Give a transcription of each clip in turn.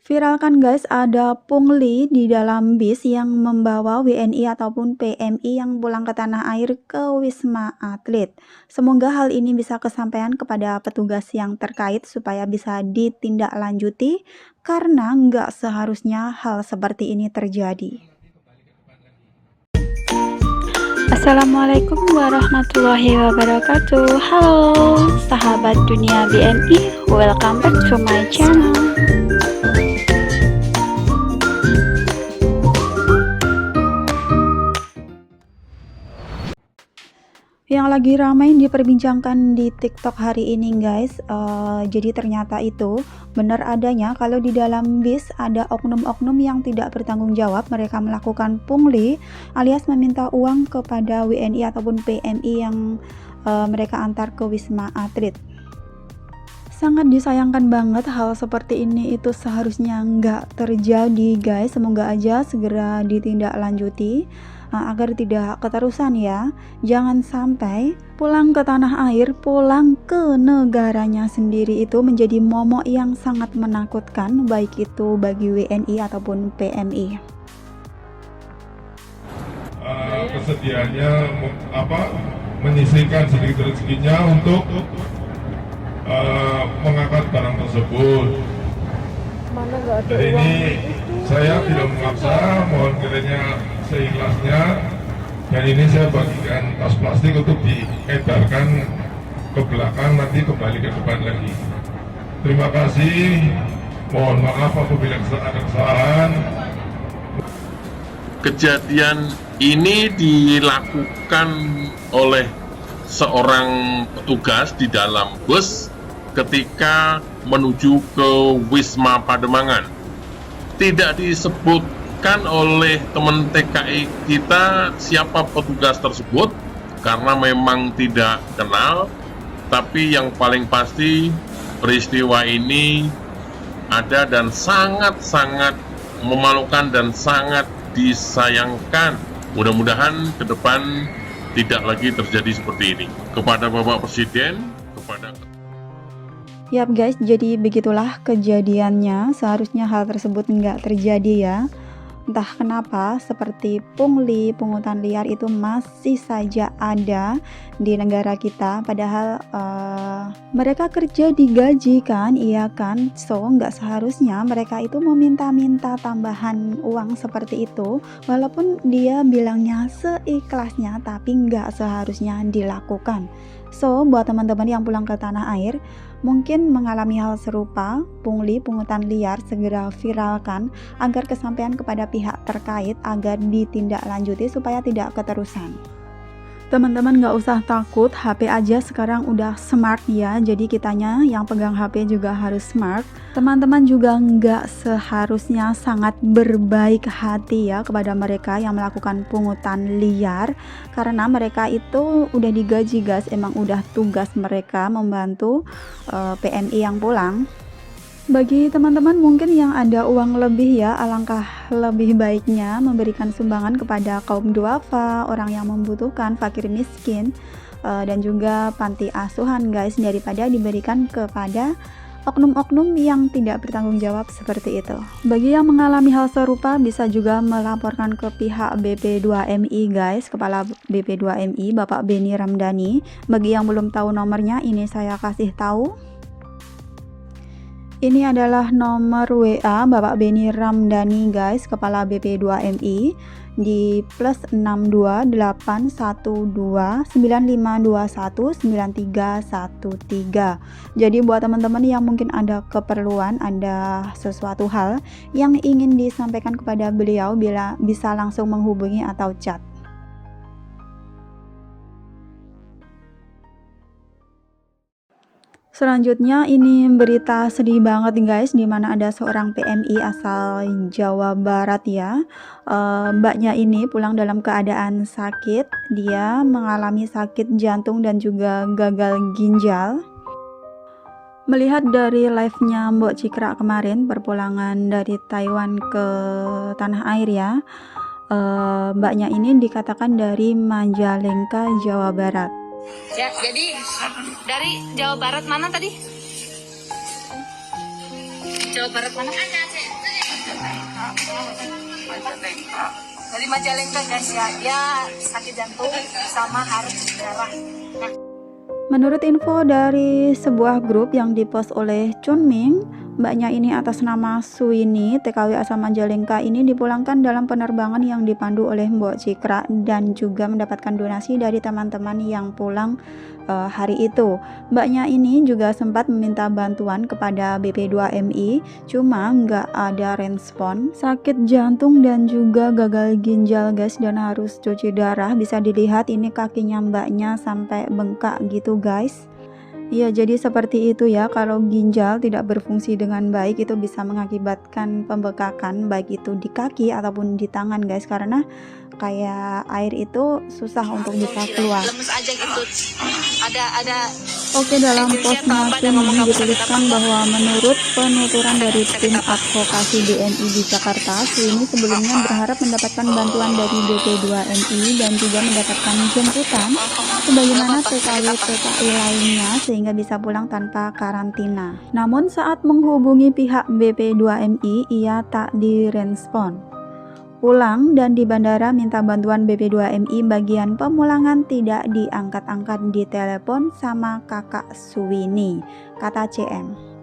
Viral kan guys, ada pungli di dalam bis yang membawa WNI ataupun PMI yang pulang ke tanah air ke Wisma Atlet. Semoga hal ini bisa kesampaian kepada petugas yang terkait supaya bisa ditindaklanjuti karena nggak seharusnya hal seperti ini terjadi. Assalamualaikum warahmatullahi wabarakatuh. Halo sahabat dunia BNI, welcome back to my channel. Yang lagi ramai diperbincangkan di TikTok hari ini guys, jadi ternyata itu benar adanya kalau di dalam bis ada oknum-oknum yang tidak bertanggung jawab. Mereka melakukan pungli alias meminta uang kepada WNI ataupun PMI yang mereka antar ke Wisma Atlet. Sangat disayangkan banget, hal seperti ini itu seharusnya nggak terjadi guys. Semoga aja segera ditindaklanjuti agar tidak keterusan ya. Jangan sampai pulang ke tanah air, pulang ke negaranya sendiri itu menjadi momok yang sangat menakutkan, baik itu bagi WNI ataupun PMI. Kesediaannya menyisihkan sedikit rezekinya untuk mengangkat barang tersebut. Jadi ini saya tidak memaksa, mohon kiranya seikhlasnya. Dan ini saya bagikan tas plastik untuk diedarkan ke belakang, nanti kembali ke depan lagi. Terima kasih, mohon maaf apabila ada kesalahan. Kejadian ini dilakukan oleh seorang petugas di dalam bus ketika menuju ke Wisma Pademangan. Tidak disebutkan oleh teman TKI kita siapa petugas tersebut karena memang tidak kenal, tapi yang paling pasti peristiwa ini ada dan sangat-sangat memalukan dan sangat disayangkan. Mudah-mudahan ke depan tidak lagi terjadi seperti ini. Kepada Bapak Presiden, kepada Yap guys, jadi begitulah kejadiannya. Seharusnya hal tersebut nggak terjadi ya. Entah kenapa seperti pungli, pungutan liar itu masih saja ada di negara kita. Padahal mereka kerja digaji kan, iya kan. So nggak seharusnya mereka itu meminta-minta tambahan uang seperti itu. Walaupun dia bilangnya seikhlasnya, tapi nggak seharusnya dilakukan. So buat teman-teman yang pulang ke tanah air, mungkin mengalami hal serupa, pungli, pungutan liar, segera viralkan agar kesampaian kepada pihak terkait agar ditindaklanjuti supaya tidak keterusan. Teman-teman nggak usah takut, HP aja sekarang udah smart ya, jadi kitanya yang pegang HP juga harus smart. Teman-teman juga nggak seharusnya sangat berbaik hati ya kepada mereka yang melakukan pungutan liar, karena mereka itu udah digaji guys, emang udah tugas mereka membantu PMI yang pulang. Bagi teman-teman mungkin yang ada uang lebih ya, alangkah lebih baiknya memberikan sumbangan kepada kaum duafa, orang yang membutuhkan, fakir miskin, dan juga panti asuhan guys, daripada diberikan kepada oknum-oknum yang tidak bertanggung jawab seperti itu. Bagi yang mengalami hal serupa bisa juga melaporkan ke pihak BP2MI guys, Kepala BP2MI Bapak Beni Ramdhani. Bagi yang belum tahu nomornya, ini saya kasih tahu. Ini adalah nomor WA Bapak Beni Ramdhani guys, Kepala BP2MI di +6281295219313. Jadi buat teman-teman yang mungkin ada keperluan, ada sesuatu hal yang ingin disampaikan kepada beliau, bisa langsung menghubungi atau chat. Selanjutnya ini berita sedih banget guys, dimana ada seorang PMI asal Jawa Barat ya. Mbaknya ini pulang dalam keadaan sakit, dia mengalami sakit jantung dan juga gagal ginjal. Melihat dari live-nya Mbok Cikra kemarin perpulangan dari Taiwan ke tanah air ya, mbaknya ini dikatakan dari Majalengka, Jawa Barat. Ya, jadi dari Jawa Barat mana tadi? Jawa Barat mana? Aceh. Majalengka. Dari Majalengka guys ya, dia sakit jantung sama harus darah. Menurut info dari sebuah grup yang dipost oleh Chunming, mbaknya ini atas nama Suini, TKW asal Majalengka ini dipulangkan dalam penerbangan yang dipandu oleh Mbok Cikra dan juga mendapatkan donasi dari teman-teman yang pulang hari itu. Mbaknya ini juga sempat meminta bantuan kepada BP2MI, cuma nggak ada respon. Sakit jantung dan juga gagal ginjal guys, dan harus cuci darah. Bisa dilihat ini kakinya mbaknya sampai bengkak gitu guys. Ya, jadi seperti itu ya, kalau ginjal tidak berfungsi dengan baik itu bisa mengakibatkan pembekakan baik itu di kaki ataupun di tangan guys, karena kayak air itu susah untuk bisa keluar. Lemes aja gitu. Ada Oke, dalam postnya Chunming dituliskan bahwa menurut penuturan dari tim advokasi DNI di Jakarta, Suini sebelumnya berharap mendapatkan bantuan dari BP2MI dan juga mendapatkan jemputan sebagaimana TKW-TKI lainnya sehingga bisa pulang tanpa karantina. Namun saat menghubungi pihak BP2MI, ia tak direspon. Pulang dan di bandara minta bantuan BP2MI bagian pemulangan tidak diangkat-angkat di telepon sama kakak Suini, kata CM.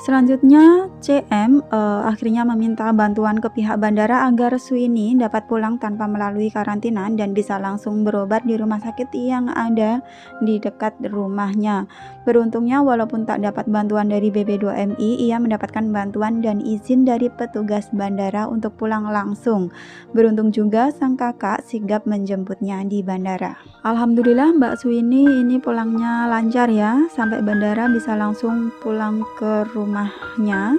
Selanjutnya CM akhirnya meminta bantuan ke pihak bandara agar Suini dapat pulang tanpa melalui karantina dan bisa langsung berobat di rumah sakit yang ada di dekat rumahnya. Beruntungnya walaupun tak dapat bantuan dari BP2MI, ia mendapatkan bantuan dan izin dari petugas bandara untuk pulang langsung. Beruntung juga sang kakak sigap menjemputnya di bandara. Alhamdulillah Mbak Suini ini pulangnya lancar ya, sampai bandara bisa langsung pulang ke rumahnya,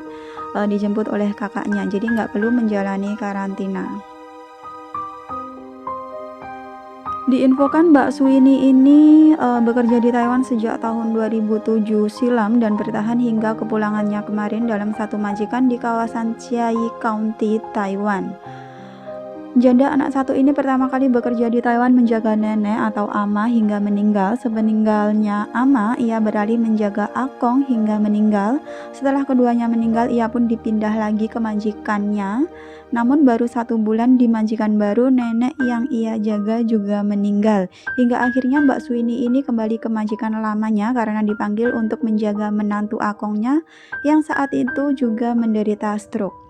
dijemput oleh kakaknya, jadi nggak perlu menjalani karantina. Diinfokan Mbak Suini ini bekerja di Taiwan sejak tahun 2007 silam dan bertahan hingga kepulangannya kemarin dalam satu majikan di kawasan Chiayi County, Taiwan. Janda anak satu ini pertama kali bekerja di Taiwan menjaga nenek atau ama hingga meninggal. Sepeninggalnya ama, ia beralih menjaga akong hingga meninggal. Setelah keduanya meninggal, ia pun dipindah lagi ke majikannya. Namun baru 1 bulan di majikan baru, nenek yang ia jaga juga meninggal. Hingga akhirnya Mbak Suini ini kembali ke majikan lamanya karena dipanggil untuk menjaga menantu akongnya yang saat itu juga menderita stroke.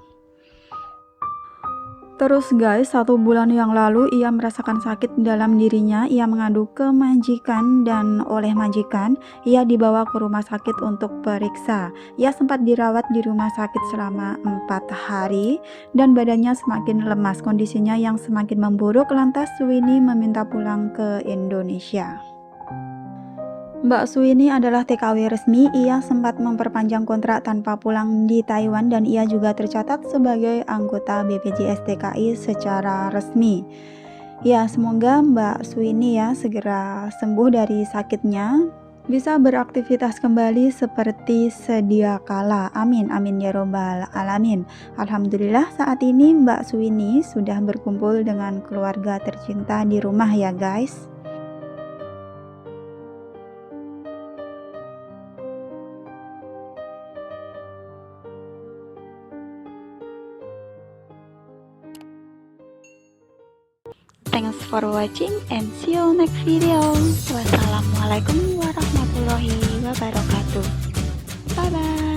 Terus guys, 1 bulan yang lalu ia merasakan sakit dalam dirinya. Ia mengadu ke majikan dan oleh majikan ia dibawa ke rumah sakit untuk periksa. Ia sempat dirawat di rumah sakit selama 4 hari dan badannya semakin lemas. Kondisinya yang semakin memburuk, lantas Suini meminta pulang ke Indonesia. Mbak Suini adalah TKW resmi. Ia sempat memperpanjang kontrak tanpa pulang di Taiwan dan ia juga tercatat sebagai anggota BPJS TKI secara resmi. Ya, semoga Mbak Suini ya segera sembuh dari sakitnya, bisa beraktivitas kembali seperti sedia kala. Amin amin ya robbal alamin. Alhamdulillah saat ini Mbak Suini sudah berkumpul dengan keluarga tercinta di rumah ya guys. Thanks for watching and see you next video. Wassalamualaikum warahmatullahi wabarakatuh. Bye bye.